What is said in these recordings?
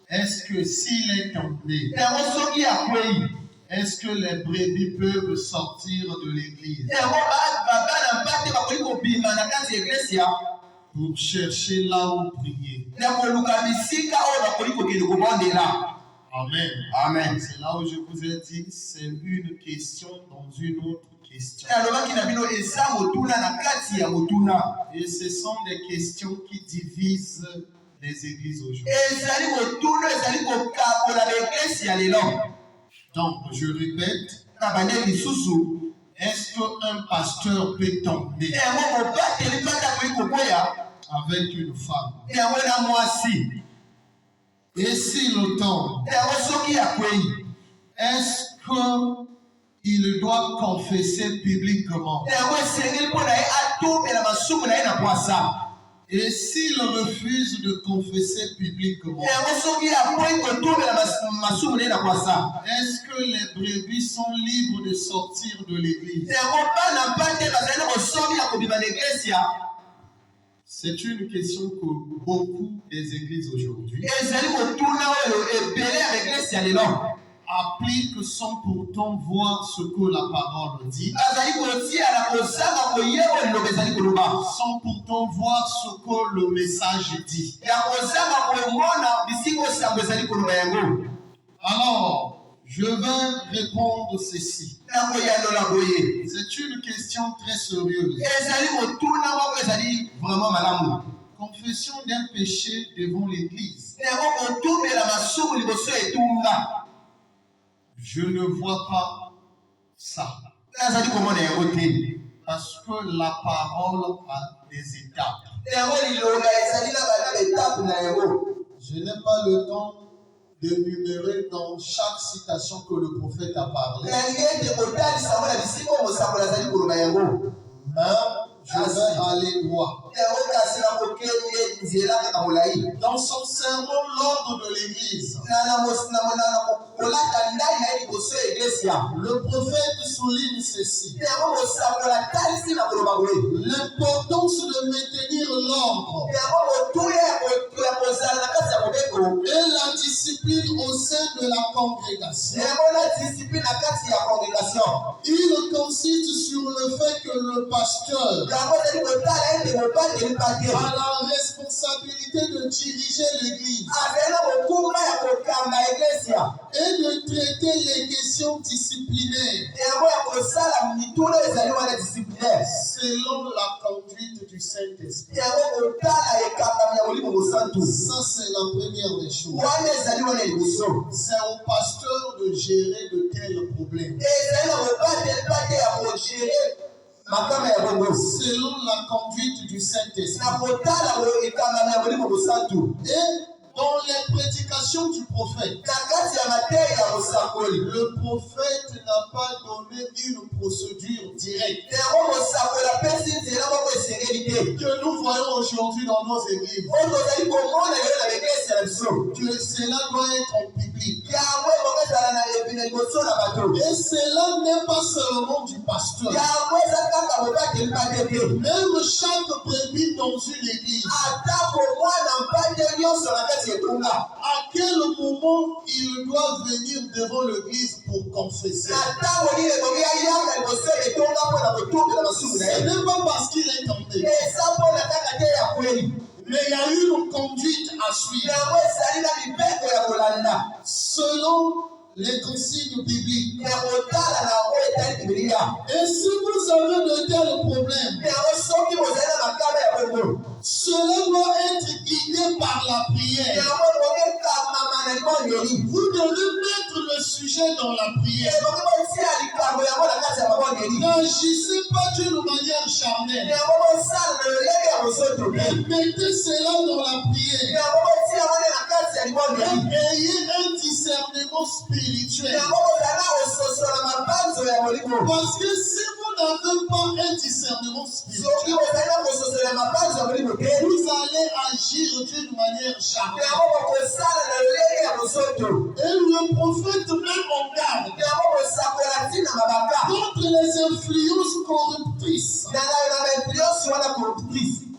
Est-ce que s'il est tombé, est-ce que les brebis peuvent sortir de l'église pour chercher là où prier? Amen. Amen. C'est là où je vous ai dit, c'est une question dans une autre question. Et ce sont des questions qui divisent les églises aujourd'hui. Donc, je répète, est-ce qu'un pasteur peut tomber avec une femme? Et s'il tombe, est-ce qu'il doit confesser publiquement? Et s'il refuse de confesser publiquement, est-ce que les brebis sont libres de sortir de l'église? C'est une question que beaucoup des églises aujourd'hui appliquent sans pourtant voir ce que la parole dit, sans pourtant voir ce que le message dit. Alors, je vais répondre ceci. C'est une question très sérieuse. Confession d'un péché devant l'église. Je ne vois pas ça. Parce que la parole a des étapes. Je n'ai pas le temps d'énumérer dans chaque citation que le prophète a parlé. Mais je vais aller droit. Dans son sermon, l'ordre de l'église, le prophète souligne ceci: l'importance de maintenir l'ordre et la discipline au sein de la congrégation. Il consiste sur le fait que le pasteur a la responsabilité de diriger l'église et de traiter les questions disciplinaires selon la conduite du Saint-Esprit. Ça, c'est la première des choses. C'est au pasteur de gérer de tels problèmes selon la conduite du Saint-Esprit. Et dans les prédications du prophète, le prophète n'a pas donné une procédure directe que nous voyons aujourd'hui dans nos églises. Que cela doit être en public. Et cela n'est pas seulement du pasteur. Même chaque brebis dans une église, à quel moment il doit venir devant l'église pour confesser? Ce n'est pas parce qu'il est tombé, mais il y a une conduite à suivre selon les consignes bibliques. Et si vous avez de tels problèmes, cela doit être guidé par la prière. Vous devez mettre le sujet dans la prière. N'agissez pas d'une manière charnelle, mais mettez cela dans la prière. Ayez un discernement spirituel. Parce que si vous n'avez pas un discernement spirituel, vous allez agir d'une manière charnelle. Et le prophète met en garde contre les influences corruptrices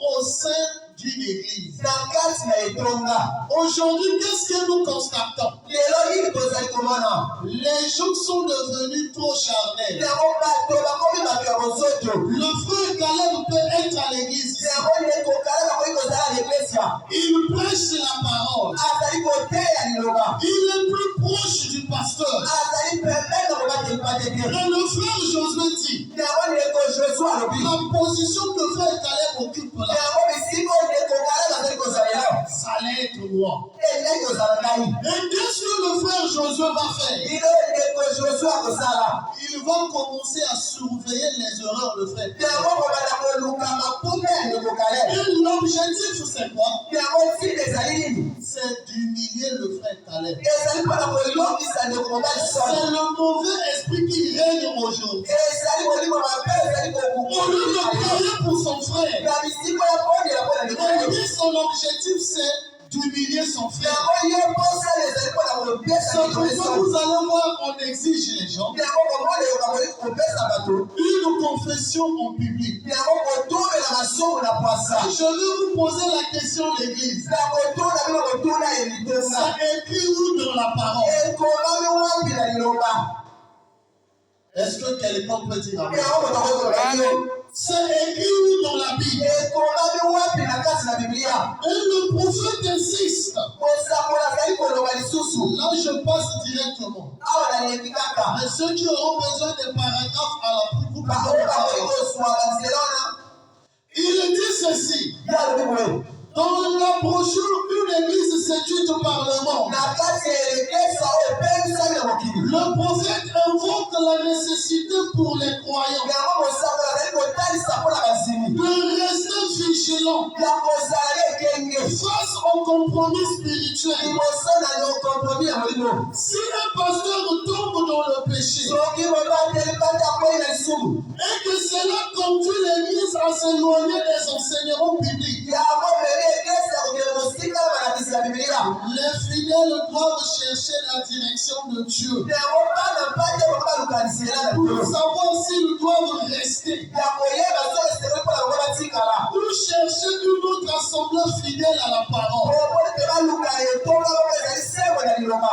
au sein d'une église. na kati na etonga. Aujourd'hui, qu'est-ce que nous constatons? Lelo hii tozali komona Les gens sont devenus trop charnels. yango bato bakomi bato ya bozoto. Le frère Caleb peut être à l'église. yango ye kokala bakoki kozala na eklesia. Il prêche la parole. azali koteya liloba. Il est plus proche du pasteur. azali pembeni na kobateli batete. Et le frère Josué dit, yango ndeko Joshua alobi la position que frère Caleb occupe là, yango bisiko ndeko Caleb azali kozalela ça allait être moi. ezali kozala ngai. Et qu'est-ce que le frère Josué va faire? lilo ndeko Joshua akosala Il va commencer à surveiller les erreurs de frère. yango kobanda koluka mapume ya ndeko Caleb. Et l'objectif, c'est quoi? yango nsina ezali nini? C'est d'humilier le frère Caleb. ezali mpona kolokisa ndeko mobali soni. C'est le mauvais esprit qui règne aujourd'hui. ezali molimo mabe ezali Au lieu de prier pour son frère, na bisiko ya kondela mpona ndeko et lui, son objectif, c'est d'humilier son frère. yango ye mposala ezali mpona kopesa C'est ndeko pourquoi soni. vous allez voir qu'on exige les gens yango komona yokamoli kopesa bato une confession en public. yango kotumela masumu na pwasa. Je vais vous poser la question, l'église. na kotuna bino kotuna elitonga C'est écrit où dans la parole? ekomami wapi na liloba? Est-ce que quelqu'un peut dire amen? yango moto akokola yo C'est écrit où dans la Bible? ekomami wapi na kati na biblia? Et le prophète insiste. kosakola azali koloba lisusu. Là, je passe directement. awa nalembi kaka Mais ceux qui auront besoin des paragraphes à la vous baoyo pouvez bakoki le kozwaka nzela wana. Il dit ceci. ye alobi boye Dans la brochure, une église séduite par le monde. na kati ya elekesa oyo epelisami na mokili. Le prophète invoque la nécessité pour les croyants yango kosakola azali kotalisa mpona bazimi de rester vigilants ya kozala na ekenge face au compromis spirituel. liboso na lokompromi ya molimo. Si un pasteur tombe dans le péché soki mobateli kati akwei na lisumu et que cela conduit l'église à s'éloigner des enseignements bibliques, yango meli ekesa kokende mosika na balakisi ya bibilia. les fidèles doivent chercher la direction de Dieu yango bana mpate bokalukanisela na pour bino savoir s'ils doivent rester ya koyeba so esengeli mpona bango batikala ou chercher une autre assemblée fidèle à la parole. omoni mpe baluka etonga moko ezali sembo na liloba.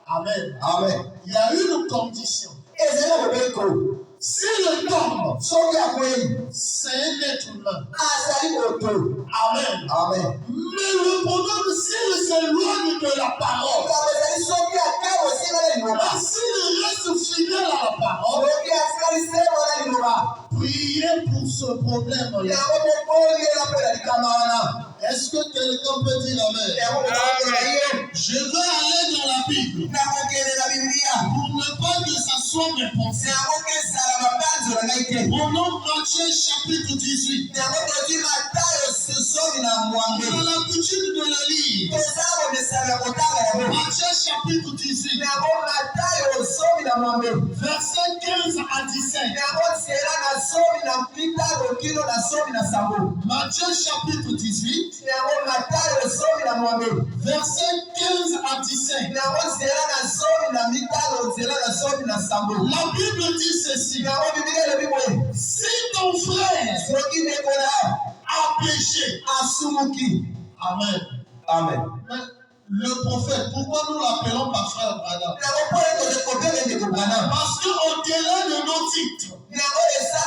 Amen. amen. Il y a une condition. ezali na mobeko S'il tombe, soki akwei c'est un être humain. azali moto. Amen. amen. Mais le problème, s'il s'éloigne de la parole, likambo ezali soki ake kosinga na liloba s'il reste fidèle à la parole, soki asikali sembo na liloba priez pour ce problème-là. yango mokoyela mpe na likama wana. Est-ce que quelqu'un peut dire Amen? yango mokokola ye Je vais aller dans la Bible nakokende na bibilia pour ne pas que ça soit mes pensées. yango kesala mabanzo na ngai te. Au nom de Matthieu chapitre 18, yango tozwi matayo sosomi na mwambe on a l'habitude de le lire. tozala komesana ya kotanga yango. Matthieu chapitre 18, yango matayo somi na mwambe versets 15 à 17. yango nzela na somi na mitano kino na somi na sambo. Matthieu chapitre 18, yango matayo somi na mwambe versets 15 à 17. yango nzela na somi na mitano nzela na somi na sambo. La Bible dit ceci. yango bibilia elobi boye Si ton frère soki ndeko na a péché, asumuki. Amen. amen. Mais le prophète, pourquoi nous l'appelons par frère Branham? yango mpo ete tozekopele ndeko Branham. Parce qu'au-delà de nos titres, yango eza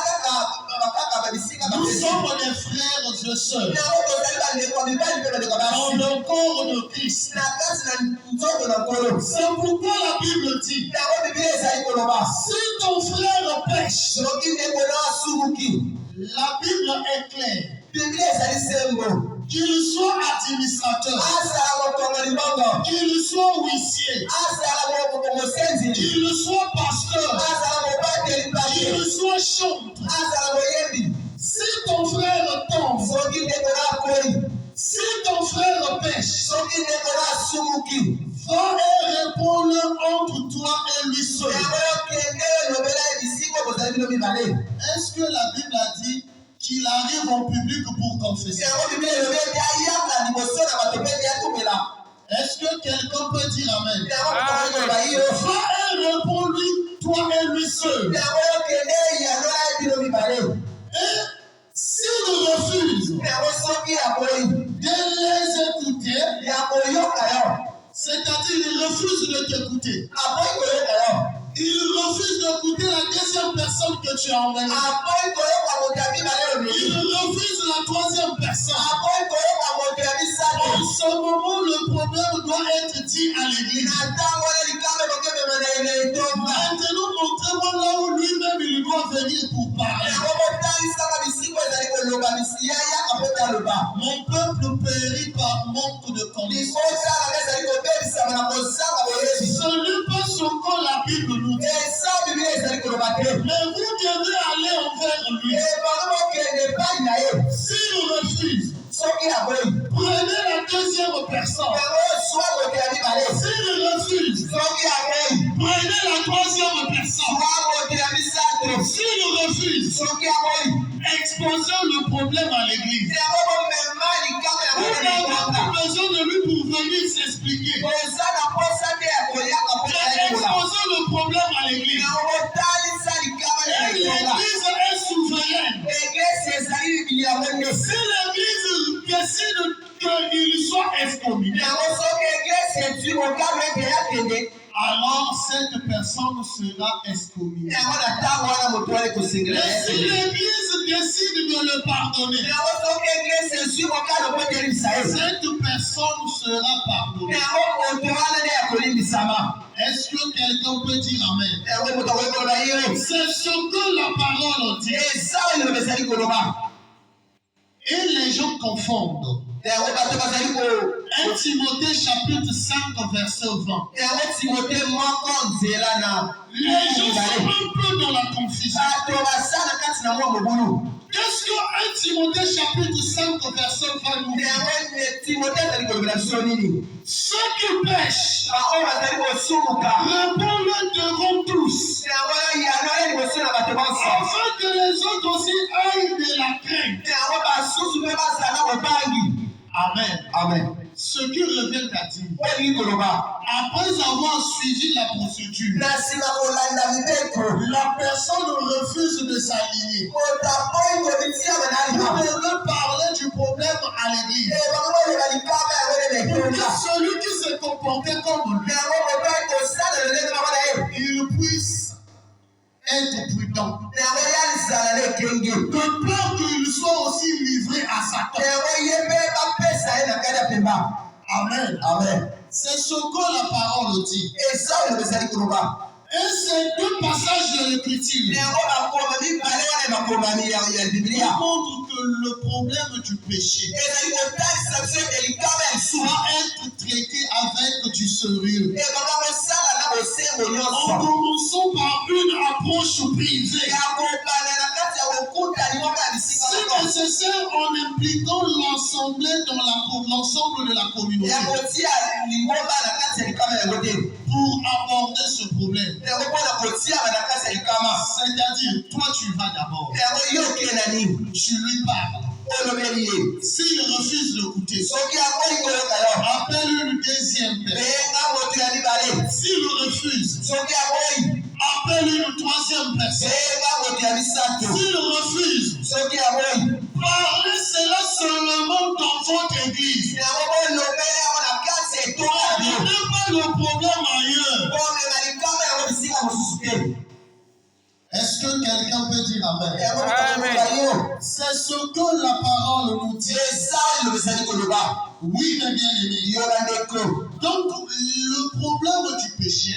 kaka babisika nous sommes des frères et sœurs yango tozali bandeko ya mibali mpe bandeko ya dans basi le corps de Christ. na kati na nzoto na nkolo. C'est pourquoi la Bible dit, yango bibilia ezali koloba si ton frère pêche, soki ndeko na asumuki. la Bible est claire, bibilia ezali sembo. qu'il soit administrateur, azala mokongo libongo, qu'il soit huissier, azala mosenzi, qu'il soit pasteur, azala mobateli pake, qu'il soit chantre. azala moyembi. Si ton frère tombe, soki ndeko na akoli, si ton frère pêche, soki ndeko na asumuki, va et répondre entre toi et lui seul. yango yokende elobela ye bisiko bozali bino mibale. Est-ce que la Bible a dit qu'il arrive en public pour confesser? yango bibilia elobi ete ayaka liboso na bato mpe ete atumela. Est-ce que quelqu'un peut dire Amen? yango mokongo koloba yo Va et réponds-lui, toi et lui seul. yango yokende yanola ye bino mibale. Et s'il refuse, yango soki akoyi C'est-à-dire, il refuse de t'écouter. Après, il Il refuse d'écouter la deuxième personne que tu as envoyée. Il refuse la troisième personne. En ce moment, le problème doit être dit à l'église. Maintenant, montrez-moi là où lui-même il doit venir pour parler. Mon peuple périt par manque de connaissance. Ce n'est pas ce que la Bible nous dit. Mais vous devez aller envers lui. S'il refuse, prenez la deuxième personne. S'il refuse, prenez la troisième personne. S'il refuse, exposez le problème à l'église. Vous n'avez pas besoin de lui pour venir s'expliquer. Exposez le problème à l'église. Et l'église est souveraine. Si l'église décide qu'il soit excommunié, alors cette personne sera excommuniée. Et si l'église décide de le pardonner, cette personne sera pardonnée. Est-ce que quelqu'un peut dire Amen? C'est ce que la parole dit. Et les gens confondent. 1 Timothée chapitre 5 verset 20. Les gens sont un peu dans la confusion. Qu'est-ce que 1 Timothée chapitre 5 verset 20 nous dit? Ceux qui pêchent, répondent devront tous, afin que les autres aussi aient de la crainte. Amen. Amen. Ce qui revient à dire, après avoir suivi la procédure, la personne refuse de s'aligner. Vous devez parler du problème à l'église. Pour que celui qui se comportait comme lui, il puisse être prudent. De peur qu'il soit aussi livré à Satan. Amen. Amen. C'est ce que la parole dit. Et ces deux passages de l'écriture montrent que le problème du péché doit être traité avec du sérieux. En commençant par une approche privée. Si nécessaire, en impliquant l'ensemble de la communauté pour aborder ce problème. C'est-à-dire, toi tu vas d'abord. Tu lui parles. S'il refuse d'écouter, appelle une deuxième personne. S'il refuse, appelle une troisième personne. S'il refuse, parlez cela seulement dans votre église. N'amenez pas le problème ailleurs. Est-ce que quelqu'un peut dire Amen? C'est ce que la parole nous dit. Oui, mes bien-aimés. Donc, le problème du péché